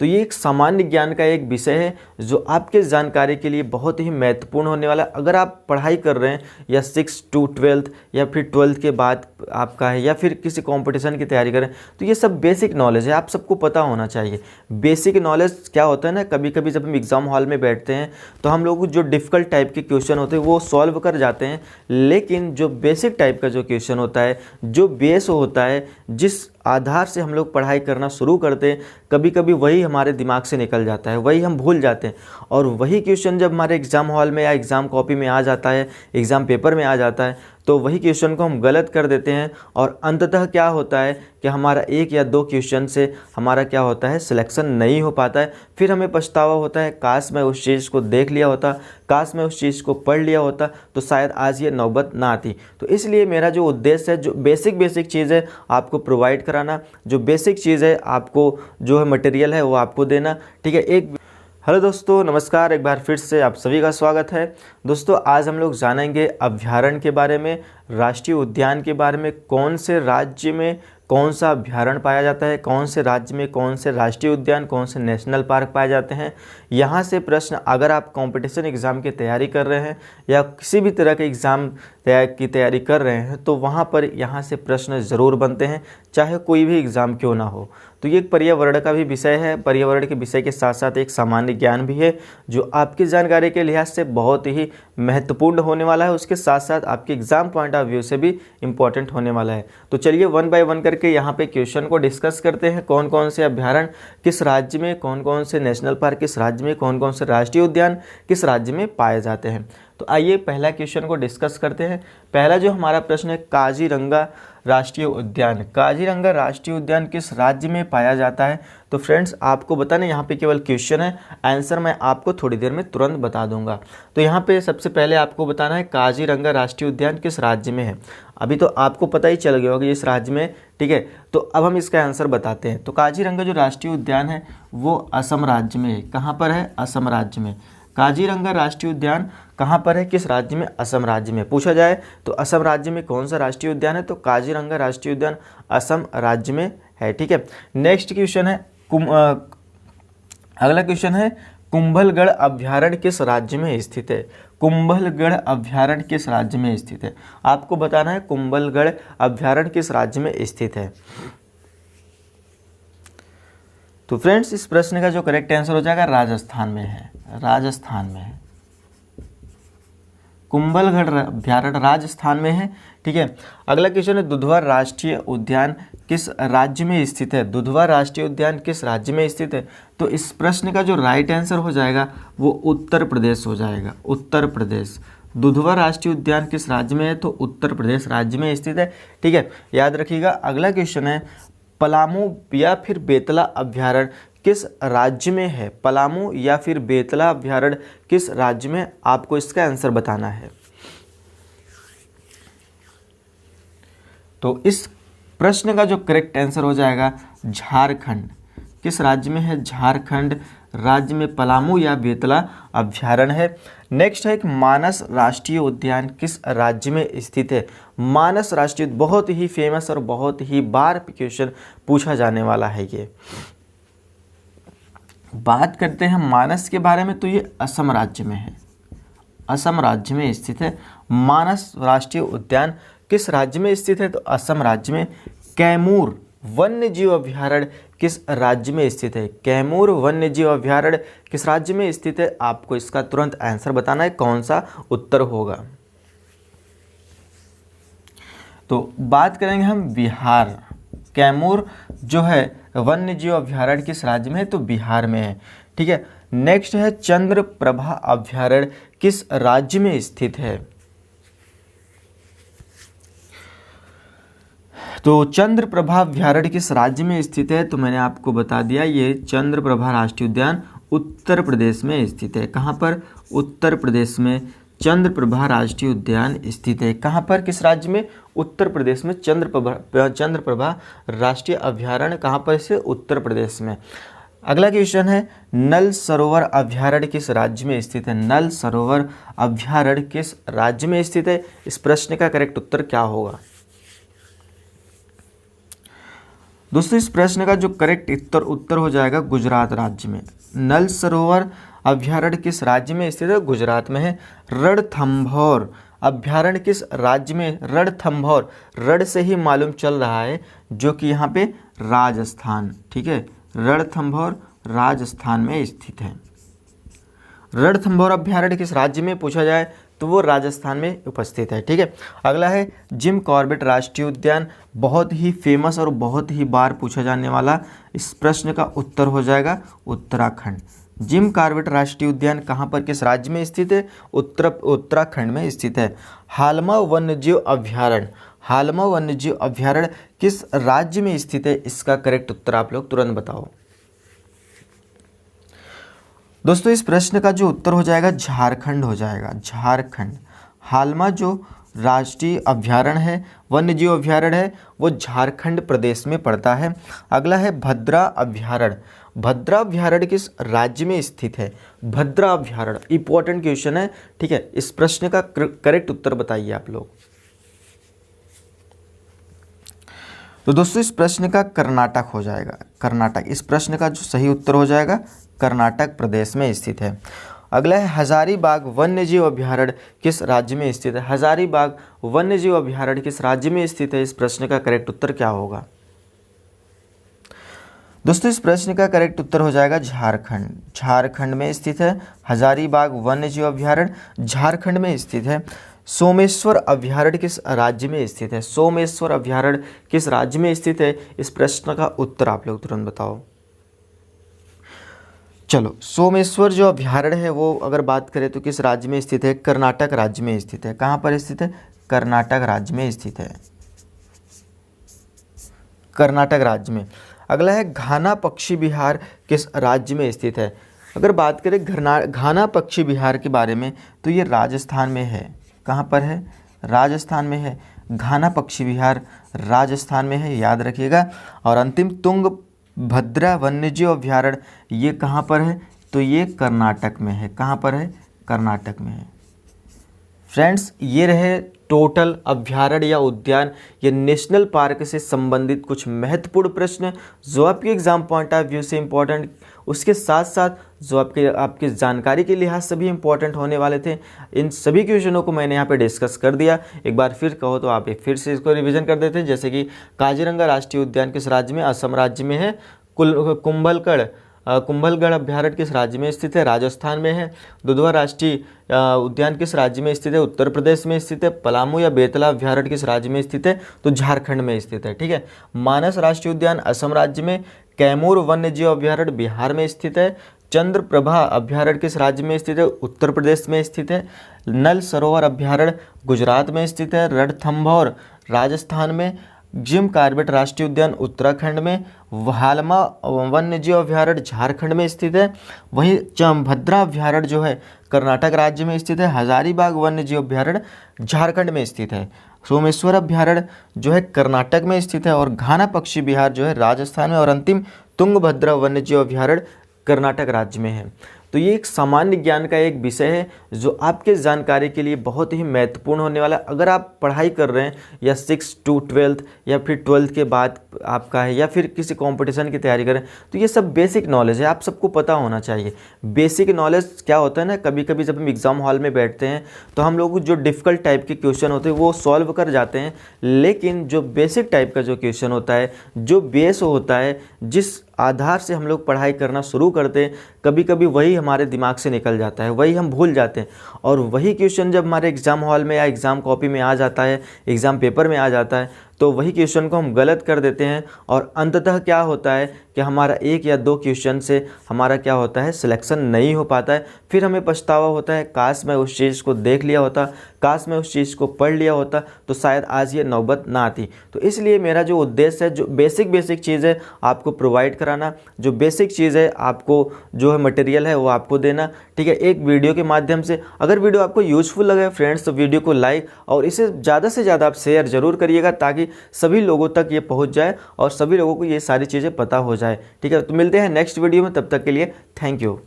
तो ये एक सामान्य ज्ञान का एक विषय है जो आपके जानकारी के लिए बहुत ही महत्वपूर्ण होने वाला है। अगर आप पढ़ाई कर रहे हैं या 6 to 12 या फिर 12th के बाद आपका है या फिर किसी कंपटीशन की तैयारी करें, तो ये सब बेसिक नॉलेज है, आप सबको पता होना चाहिए। बेसिक नॉलेज क्या होता है ना, कभी कभी जब हम एग्ज़ाम हॉल में बैठते हैं तो हम लोग जो डिफ़िकल्ट टाइप के क्वेश्चन होते हैं वो सॉल्व कर जाते हैं, लेकिन जो बेसिक टाइप का जो क्वेश्चन होता है, जो बेस होता है, जिस आधार से हम लोग पढ़ाई करना शुरू करते हैं, कभी कभी वही हमारे दिमाग से निकल जाता है, वही हम भूल जाते हैं। और वही क्वेश्चन जब हमारे एग्ज़ाम हॉल में या एग्ज़ाम कॉपी में आ जाता है, एग्ज़ाम पेपर में आ जाता है, तो वही क्वेश्चन को हम गलत कर देते हैं और अंततः क्या होता है कि हमारा 1 या 2 क्वेश्चन से हमारा क्या होता है, सिलेक्शन नहीं हो पाता है। फिर हमें पछतावा होता है, काश मैं उस चीज़ को देख लिया होता, काश मैं उस चीज़ को पढ़ लिया होता तो शायद आज ये नौबत ना आती। तो इसलिए मेरा जो उद्देश्य है, जो बेसिक चीज़ है आपको प्रोवाइड कराना, जो बेसिक चीज़ है आपको जो है मटेरियल है वो आपको देना, ठीक है। हेलो दोस्तों, नमस्कार, एक बार फिर से आप सभी का स्वागत है। दोस्तों आज हम लोग जानेंगे अभयारण्य के बारे में, राष्ट्रीय उद्यान के बारे में, कौन से राज्य में कौन सा अभयारण्य पाया जाता है, कौन से राज्य में कौन से राष्ट्रीय उद्यान, कौन से नेशनल पार्क पाए जाते हैं। यहाँ से प्रश्न, अगर आप कंपटीशन एग्ज़ाम की तैयारी कर रहे हैं या किसी भी तरह के एग्ज़ाम की तैयारी कर रहे हैं तो वहाँ पर यहाँ से प्रश्न ज़रूर बनते हैं, चाहे कोई भी एग्ज़ाम क्यों ना हो। तो ये एक पर्यावरण का भी विषय है, पर्यावरण के विषय के साथ साथ एक सामान्य ज्ञान भी है जो आपकी जानकारी के लिहाज से बहुत ही महत्वपूर्ण होने वाला है, उसके साथ साथ आपके एग्ज़ाम पॉइंट ऑफ व्यू से भी इम्पॉर्टेंट होने वाला है। तो चलिए 1 बाय 1 करके यहाँ पे क्वेश्चन को डिस्कस करते हैं। कौन कौन से अभयारण्य किस राज्य में, कौन कौन से नेशनल पार्क किस राज्य में, कौन कौन से राष्ट्रीय उद्यान किस राज्य में पाए जाते हैं। तो आइए पहला क्वेश्चन को डिस्कस करते हैं। पहला जो हमारा प्रश्न है, काजीरंगा राष्ट्रीय उद्यान। काजीरंगा राष्ट्रीय उद्यान किस राज्य में पाया जाता है? तो फ्रेंड्स आपको बताना, यहाँ पे केवल क्वेश्चन है, आंसर मैं आपको थोड़ी देर में तुरंत बता दूंगा। तो यहाँ पे सबसे पहले आपको बताना है काजीरंगा राष्ट्रीय उद्यान किस राज्य में है। अभी तो आपको पता ही चल गया होगा कि इस राज्य में, ठीक है। तो अब हम इसका आंसर बताते हैं। तो काजीरंगा जो राष्ट्रीय उद्यान है वो असम राज्य में है। कहाँ पर है? असम राज्य में। काजीरंगा राष्ट्रीय उद्यान कहाँ पर है, किस राज्य में? असम राज्य में। पूछा जाए तो असम राज्य में कौन सा राष्ट्रीय उद्यान है, तो काजीरंगा राष्ट्रीय उद्यान असम राज्य में है, ठीक है। नेक्स्ट क्वेश्चन है, अगला क्वेश्चन है, कुंभलगढ़ अभयारण्य किस राज्य में स्थित है? कुंभलगढ़ अभयारण्य किस राज्य में स्थित है? आपको बताना है कुंभलगढ़ अभयारण्य किस राज्य में स्थित है। तो फ्रेंड्स इस प्रश्न का जो करेक्ट आंसर हो जाएगा राजस्थान में है, राजस्थान में है। कुंभलगढ़ अभयारण्य राजस्थान में है, ठीक है। अगला क्वेश्चन है, दुधवा राष्ट्रीय उद्यान किस राज्य में स्थित है? दुधवा राष्ट्रीय उद्यान किस राज्य में स्थित है? तो इस प्रश्न का जो राइट आंसर हो जाएगा वो उत्तर प्रदेश हो जाएगा, उत्तर प्रदेश। दुधवा राष्ट्रीय उद्यान किस राज्य में है? तो उत्तर प्रदेश राज्य में स्थित है, ठीक है, याद रखिएगा। अगला क्वेश्चन है, पलामू या फिर बेतला अभयारण्य किस राज्य में है? पलामू या फिर बेतला अभयारण्य किस राज्य में? आपको इसका आंसर बताना है। तो इस प्रश्न का जो करेक्ट आंसर हो जाएगा झारखंड। किस राज्य में है? झारखंड राज्य में पलामू या बेतला अभयारण्य है। नेक्स्ट है, एक मानस राष्ट्रीय उद्यान किस राज्य में स्थित है? मानस राष्ट्रीय, बहुत ही फेमस और बहुत ही बार क्वेश्चन पूछा जाने वाला है ये। बात करते हैं मानस के बारे में, तो ये असम राज्य में है, असम राज्य में स्थित है। मानस राष्ट्रीय उद्यान किस राज्य में स्थित है? तो असम राज्य में। कैमूर वन्य जीव अभयारण्य किस राज्य में स्थित है? कैमूर वन्य जीव अभयारण्य किस राज्य में स्थित है? आपको इसका तुरंत आंसर बताना है, कौन सा उत्तर होगा। तो बात करेंगे हम बिहार। कैमूर जो है वन्य जीव अभयारण्य किस राज्य में है? तो बिहार में है, ठीक है। नेक्स्ट है, चंद्रप्रभा अभयारण्य किस राज्य में स्थित है? तो चंद्रप्रभा अभयारण्य किस राज्य में स्थित है? तो मैंने आपको बता दिया, ये चंद्रप्रभा राष्ट्रीय उद्यान उत्तर प्रदेश में स्थित है। कहाँ पर? उत्तर प्रदेश में चंद्रप्रभा राष्ट्रीय उद्यान स्थित है। कहाँ पर, किस राज्य में? उत्तर प्रदेश में चंद्रप्रभा राष्ट्रीय अभयारण्य कहाँ पर से? उत्तर प्रदेश में। अगला क्वेश्चन है, नल सरोवर अभयारण्य किस राज्य में स्थित है? नल सरोवर अभयारण्य किस राज्य में स्थित है? इस प्रश्न का करेक्ट उत्तर क्या होगा? दोस्तों इस प्रश्न का जो करेक्ट उत्तर हो जाएगा गुजरात राज्य में। नल सरोवर अभ्यारण्य किस राज्य में स्थित है? गुजरात में है। रणथंभौर अभ्यारण्य किस राज्य में? रणथंभौर, रण से ही मालूम चल रहा है, जो कि यहाँ पे राजस्थान, ठीक है, रणथंभौर राजस्थान में स्थित है। रणथंभौर अभ्यारण्य किस राज्य में पूछा जाए तो वो राजस्थान में उपस्थित है, ठीक है। अगला है जिम कॉर्बेट राष्ट्रीय उद्यान, बहुत ही फेमस और बहुत ही बार पूछा जाने वाला। इस प्रश्न का उत्तर हो जाएगा उत्तराखंड। जिम कॉर्बेट राष्ट्रीय उद्यान कहाँ पर किस राज्य में स्थित है? उत्तराखंड में स्थित है। हालमा वन्यजीव अभ्यारण्य, हालमा वन्यजीव अभ्यारण्य किस राज्य में स्थित है? इसका करेक्ट उत्तर आप लोग तुरंत बताओ। दोस्तों इस प्रश्न का जो उत्तर हो जाएगा झारखंड हो जाएगा, झारखंड। हालमा जो राष्ट्रीय अभ्यारण्य है, वन्यजीव अभ्यारण्य है, वो झारखंड प्रदेश में पड़ता है। अगला है भद्रा अभ्यारण्य, भद्रा अभ्यारण्य किस राज्य में स्थित है? भद्रा अभ्यारण्य इंपॉर्टेंट क्वेश्चन है, ठीक है। इस प्रश्न का करेक्ट उत्तर बताइए आप लोग। तो दोस्तों इस प्रश्न का कर्नाटक हो जाएगा, कर्नाटक। इस प्रश्न का जो सही उत्तर हो जाएगा कर्नाटक प्रदेश में स्थित है। अगला है हजारीबाग वन्यजीव अभ्यारण्य किस राज्य में स्थित है? हजारीबाग वन्यजीव अभ्यारण्य किस राज्य में स्थित है? इस प्रश्न का करेक्ट उत्तर क्या होगा? दोस्तों इस प्रश्न का करेक्ट उत्तर हो जाएगा झारखंड, झारखंड में स्थित है। हजारीबाग वन्यजीव अभ्यारण्य झारखंड में स्थित है। सोमेश्वर अभ्यारण्य किस राज्य में स्थित है? सोमेश्वर अभ्यारण्य किस राज्य में स्थित है? इस प्रश्न का उत्तर आप लोग तुरंत बताओ। चलो सोमेश्वर जो अभ्यारण्य है वो अगर बात करें तो किस राज्य में स्थित है? कर्नाटक राज्य में स्थित है। कहाँ पर स्थित है? कर्नाटक राज्य में स्थित है, कर्नाटक राज्य में। अगला है घाना पक्षी विहार किस राज्य में स्थित है? अगर बात करें घाना पक्षी विहार के बारे में तो ये राजस्थान में है। कहाँ पर है? राजस्थान में है। घाना पक्षी विहार राजस्थान में है, याद रखिएगा। और अंतिम तुंगभद्रा वन्यजीव अभ्यारण्य ये कहाँ पर है? तो ये कर्नाटक में है। कहाँ पर है? कर्नाटक में है। फ्रेंड्स ये रहे टोटल अभ्यारण्य या उद्यान या नेशनल पार्क से संबंधित कुछ महत्वपूर्ण प्रश्न जो आपके एग्जाम पॉइंट ऑफ व्यू से इम्पोर्टेंट, उसके साथ साथ जो आपके जानकारी के लिहाज से भी इम्पोर्टेंट होने वाले थे। इन सभी क्वेश्चनों को मैंने यहाँ पे डिस्कस कर दिया। एक बार फिर कहो तो आप एक फिर से इसको रिवीजन कर देते हैं। जैसे कि काजीरंगा राष्ट्रीय उद्यान किस राज्य में? असम राज्य में है। कुंभलगढ़ अभ्यारण्य किस राज्य में स्थित है? राजस्थान में है। दुधवा राष्ट्रीय उद्यान किस राज्य में स्थित है? उत्तर प्रदेश में स्थित है। पलामू या बेतला अभ्यारण्य किस राज्य में स्थित है? तो झारखंड में स्थित है, ठीक है। मानस राष्ट्रीय उद्यान असम राज्य में। कैमूर वन्यजीव अभ्यारण्य बिहार में स्थित है। चंद्रप्रभा अभ्यारण्य किस राज्य में स्थित है? उत्तर प्रदेश में स्थित है। नल सरोवर अभ्यारण्य गुजरात में स्थित है। रणथंभौर राजस्थान में। जिम कॉर्बेट राष्ट्रीय उद्यान उत्तराखंड में। हालमा वन्यजीव अभ्यारण्य झारखंड में स्थित है। वहीं भद्रा अभ्यारण्य जो है कर्नाटक राज्य में स्थित है। हजारीबाग वन्यजीव अभ्यारण्य झारखंड में स्थित है। सोमेश्वर अभ्यारण्य जो है कर्नाटक में स्थित है। और घाना पक्षी विहार जो है राजस्थान में। और अंतिम तुंगभद्रा वन्यजीव अभ्यारण्य कर्नाटक राज्य में है। तो ये एक सामान्य ज्ञान का एक विषय है जो आपके जानकारी के लिए बहुत ही महत्वपूर्ण होने वाला है। अगर आप पढ़ाई कर रहे हैं या 6 to 12 या फिर 12th के बाद आपका है या फिर किसी कंपटीशन की तैयारी करें तो ये सब बेसिक नॉलेज है, आप सबको पता होना चाहिए। बेसिक नॉलेज क्या होता है ना, कभी कभी जब हम एग्ज़ाम हॉल में बैठते हैं तो हम लोग जो डिफ़िकल्ट टाइप के क्वेश्चन होते हैं वो सॉल्व कर जाते हैं, लेकिन जो बेसिक टाइप का जो क्वेश्चन होता है, जो बेस होता है, जिस आधार से हम लोग पढ़ाई करना शुरू करते हैं, कभी कभी वही हमारे दिमाग से निकल जाता है, वही हम भूल जाते हैं। और वही क्वेश्चन जब हमारे एग्ज़ाम हॉल में या एग्ज़ाम कॉपी में आ जाता है, एग्ज़ाम पेपर में आ जाता है, तो वही क्वेश्चन को हम गलत कर देते हैं। और अंततः क्या होता है कि हमारा 1 या 2 क्वेश्चन से हमारा क्या होता है, सिलेक्शन नहीं हो पाता है। फिर हमें पछतावा होता है, काश मैं उस चीज़ को देख लिया होता, काश मैं उस चीज़ को पढ़ लिया होता तो शायद आज ये नौबत ना आती। तो इसलिए मेरा जो उद्देश्य है, जो बेसिक चीज़ है आपको प्रोवाइड कराना, जो बेसिक चीज़ है आपको जो है मटेरियल है वो आपको देना, ठीक है, एक वीडियो के माध्यम से। अगर वीडियो आपको यूजफुल लगे फ्रेंड्स तो वीडियो को लाइक और इसे ज़्यादा से ज़्यादा आप शेयर ज़रूर करिएगा ताकि सभी लोगों तक ये पहुंच जाए और सभी लोगों को ये सारी चीज़ें पता हो जाए, ठीक है। तो मिलते हैं नेक्स्ट वीडियो में, तब तक के लिए थैंक यू।